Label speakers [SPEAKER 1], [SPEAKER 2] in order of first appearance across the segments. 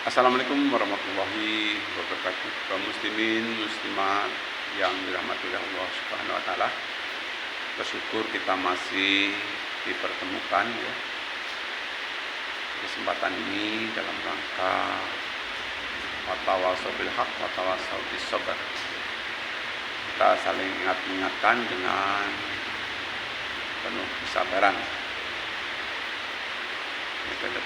[SPEAKER 1] Assalamualaikum warahmatullahi wabarakatuh. Kaum muslimin, muslimat yang dirahmati oleh Allah Subhanahu wa taala. Bersyukur kita masih dipertemukan ya. Kesempatan ini dalam rangka watawasau bil haq watawasau bis sabr. Kita saling mengingatkan dengan penuh kesabaran.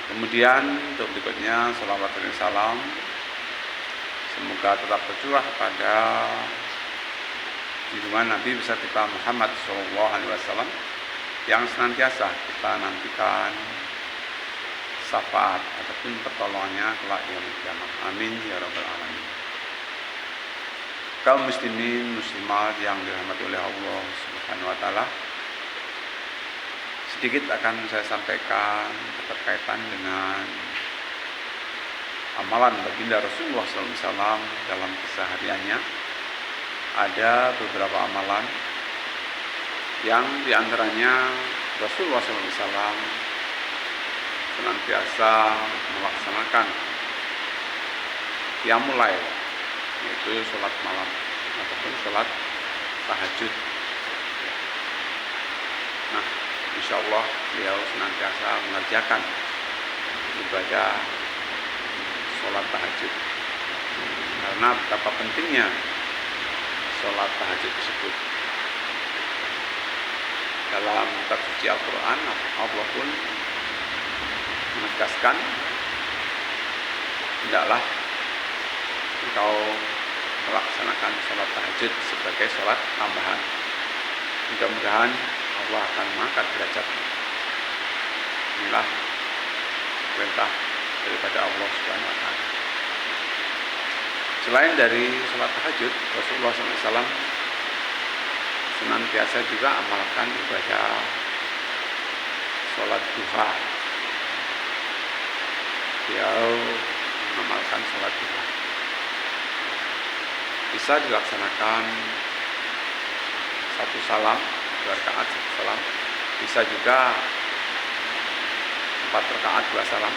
[SPEAKER 1] Kemudian untuk berikutnya salawat dan salam semoga tetap tercurah pada junjungan Nabi besar kita Muhammad SAW yang senantiasa kita nantikan syafaat ataupun pertolongannya kelak di yaumul kiamat. Amin ya rabbal alamin. Kaum muslimin muslimat yang dirahmati oleh Allah Subhanahu wa taala, sedikit akan saya sampaikan berkaitan dengan amalan baginda Rasulullah SAW dalam kesehariannya. Ada beberapa amalan yang diantaranya Rasulullah SAW senantiasa melaksanakan qiyamul lail, yaitu sholat malam ataupun sholat tahajud. Nah, insya Allah beliau senantiasa mengerjakan ibadah sholat tahajud karena betapa pentingnya sholat tahajud tersebut. Dalam kitab suci Al-Quran, Allah pun menegaskan, hendaklah engkau melaksanakan sholat tahajud sebagai sholat tambahan. Mudah-mudahan Allah akan mengangkat derajatnya. Inilah perintah daripada Allah Subhanahu wa taala. Selain dari sholat tahajud, Rasulullah SAW senantiasa juga amalkan ibadah sholat duha. Beliau mengamalkan sholat duha. Bisa dilaksanakan satu salam, 2 rakaat, 1 salam. Bisa juga 4 rakaat, 2 salam.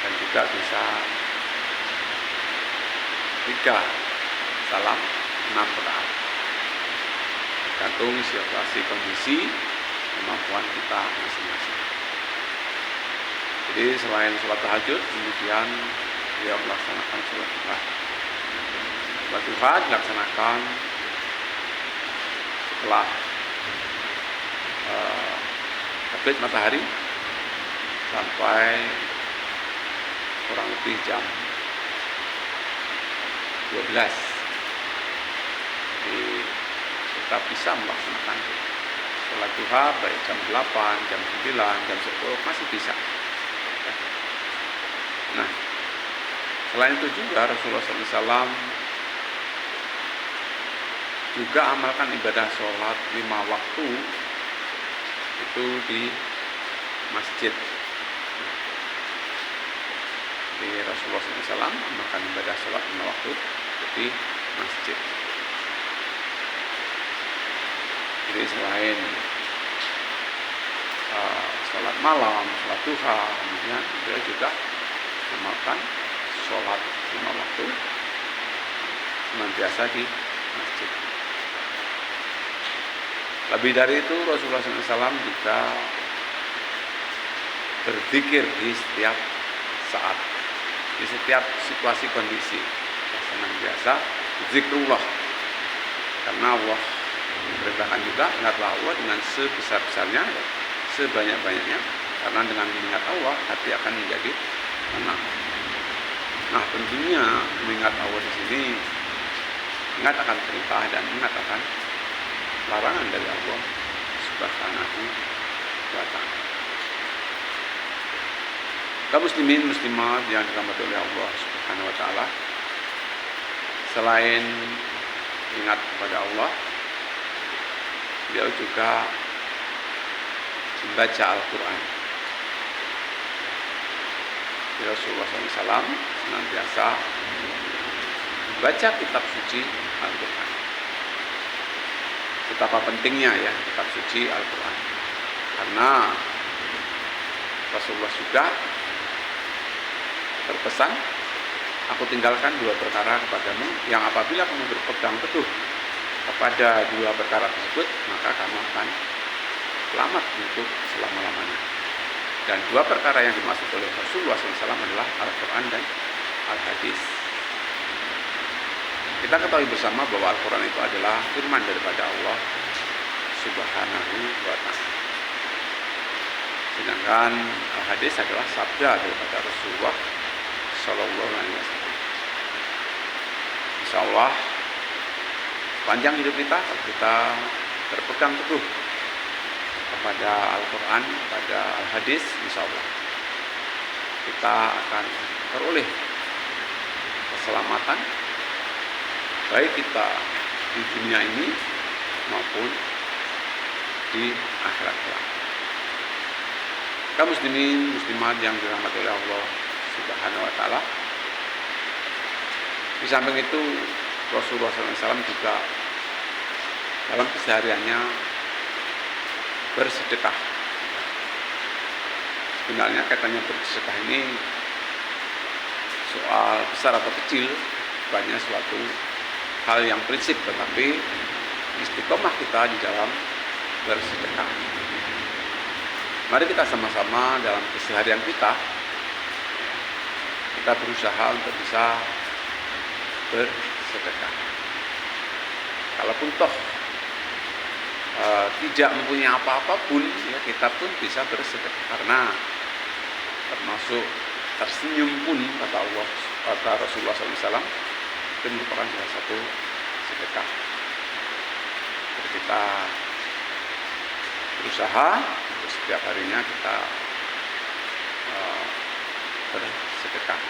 [SPEAKER 1] Dan juga bisa 3 salam, 6 rakaat. Tergantung situasi kondisi kemampuan kita masing-masing. Jadi selain sholat tahajud, kemudian dia melaksanakan sholat duha. Sholat duha dilaksanakan setelah terbit matahari sampai kurang lebih jam 12. Jadi kita bisa melaksanakan sholat duha baik jam 8, jam 9, jam 10 masih bisa. Nah, selain itu juga Rasulullah SAW juga amalkan ibadah sholat 5 waktu itu di masjid. Di Rasulullah SAW amalkan ibadah sholat 5 waktu di masjid. Jadi selain sholat malam, sholat duha, kemudian dia juga amalkan sholat 5 waktu senantiasa di masjid. Lebih dari itu Rasulullah SAW juga berzikir di setiap saat, di setiap situasi kondisi. Senantiasa zikrullah, karena Allah memerintahkan juga ingatlah Allah dengan sebesar-besarnya, sebanyak-banyaknya, karena dengan mengingat Allah hati akan menjadi tenang. Nah, tentunya mengingat Allah di sini ingat akan perintah dan ingat akan larangan dari Allah Subhanahu wa taala. Kaum muslimin muslimat yang dirahmati oleh Allah Subhanahu wa taala, selain ingat kepada Allah, beliau juga membaca Al-Quran. Rasulullah SAW senantiasa baca kitab suci Al-Quran. Betapa pentingnya ya kitab suci Al-Quran, karena Rasulullah juga berpesan, aku tinggalkan dua perkara kepadamu, yang apabila kamu berpegang teguh kepada dua perkara tersebut, maka kamu akan selamat untuk selama-lamanya. Dan dua perkara yang dimaksud oleh Rasulullah SAW adalah Al-Quran dan Al-Hadis. Kita ketahui bersama bahwa Al-Quran itu adalah firman daripada Allah Subhanahu wa ta'ala. Sedangkan Al-Hadis adalah sabda daripada Rasulullah Sallallahu Alaihi Wasallam. Insya Allah panjang hidup kita kalau kita berpegang teguh kepada Al-Quran, pada Al-Hadis, insya Allah kita akan peroleh keselamatan baik kita di dunia ini maupun di akhirat kelak. Kaum muslimin muslimat yang dirahmati oleh Allah Subhanahu wa ta'ala, di samping itu Rasulullah SAW juga dalam kesehariannya bersedekah. Sebenarnya katanya bersedekah ini soal besar atau kecil, bukannya suatu hal yang prinsip, tetapi istiqomah kita di dalam bersedekah. Mari kita sama-sama dalam keseharian kita berusaha untuk bisa bersedekah. Kalaupun toh tidak mempunyai apa-apa pun, ya kita pun bisa bersedekah, karena termasuk tersenyum pun kata Allah, kata Rasulullah SAW, itu merupakan salah satu sedekah. Jadi kita berusaha setiap harinya kita bersedekah.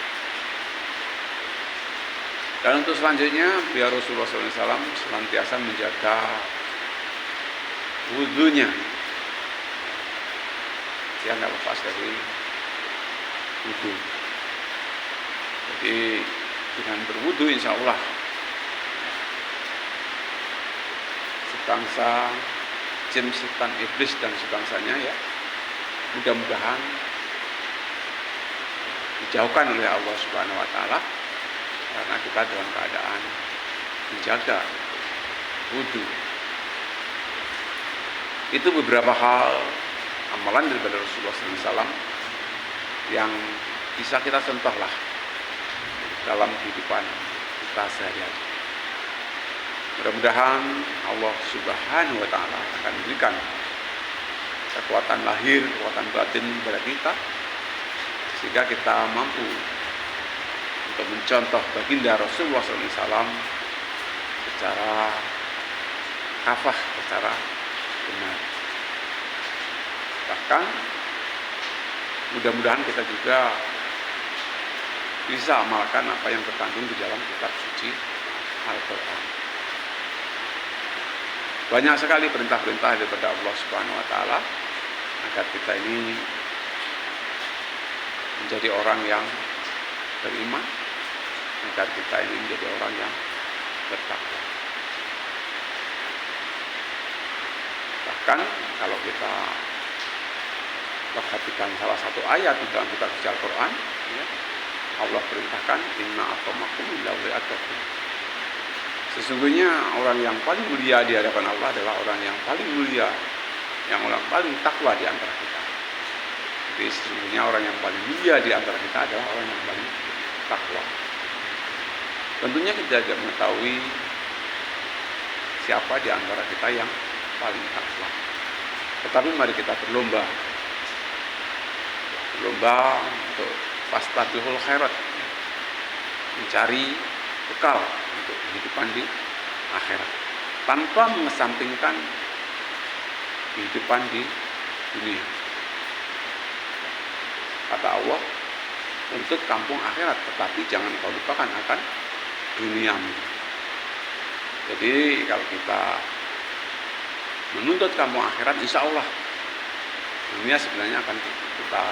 [SPEAKER 1] Dan untuk selanjutnya, biar Rasulullah SAW senantiasa menjaga wudhunya, dia nggak lepas dari wudhu. Jadi dengan berwudhu, insya Allah sebangsa jin, setan, iblis dan sebangsanya ya mudah-mudahan dijauhkan oleh Allah Subhanahu wa ta'ala, karena kita dalam keadaan menjaga wudhu. Itu beberapa hal amalan daripada Rasulullah SAW yang bisa kita sentuh lah dalam kehidupan kita sehari-hari. Mudah-mudahan Allah Subhanahu wa ta'ala akan memberikan kekuatan lahir, kekuatan batin kepada kita, sehingga kita mampu untuk mencontoh baginda Rasulullah SAW secara kafah, secara benar. Bahkan mudah-mudahan kita juga bisa amalkan apa yang terkandung di dalam kitab suci Al-Quran. Banyak sekali perintah-perintah daripada Allah Subhanahu wa ta'ala agar kita ini menjadi orang yang beriman, agar kita ini menjadi orang yang bertakwa. Bahkan kalau kita perhatikan salah satu ayat di dalam kitab suci Al-Quran, ya, Allah perintahkan inna akramakum indallahi atqakum. Sesungguhnya orang yang paling mulia di hadapan Allah adalah orang yang paling mulia, yang orang paling takwa di antara kita. Jadi sesungguhnya orang yang paling mulia di antara kita adalah orang yang paling takwa. Tentunya kita tidak mengetahui siapa di antara kita yang paling takwa. Tetapi mari kita berlomba untuk fastabiqul khairat, mencari bekal untuk kehidupan di akhirat, tanpa mengesampingkan kehidupan di dunia. Kata Allah, untuk kampung akhirat, tetapi jangan kau lupakan akan duniamu. Jadi kalau kita menuntut kampung akhirat, insya Allah dunia sebenarnya akan kita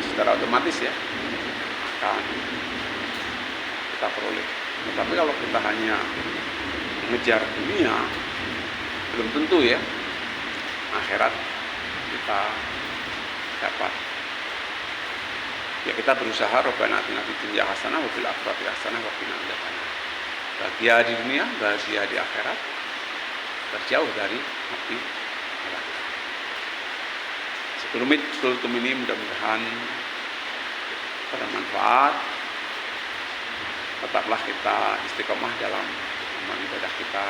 [SPEAKER 1] secara otomatis ya akan kita peroleh. Tetapi kalau kita hanya mengejar dunia, belum tentu ya akhirat kita dapat. Ya kita berusaha Rabbana atina fid dunya hasanah wa fil akhirati hasanah wa qina adzabannar. Bahagia di dunia, bahagia di akhirat, terjauh dari api neraka. Sekelumit kultum ini mudah-mudahan bermanfaat. Tetaplah kita istiqomah dalam amal ibadah kita,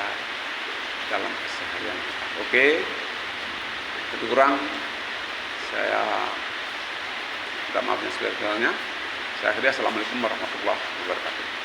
[SPEAKER 1] dalam keseharian kita. Oke, lebih kurang saya minta maaf yang sebenarnya. Saya akhiri, assalamualaikum warahmatullahi wabarakatuh.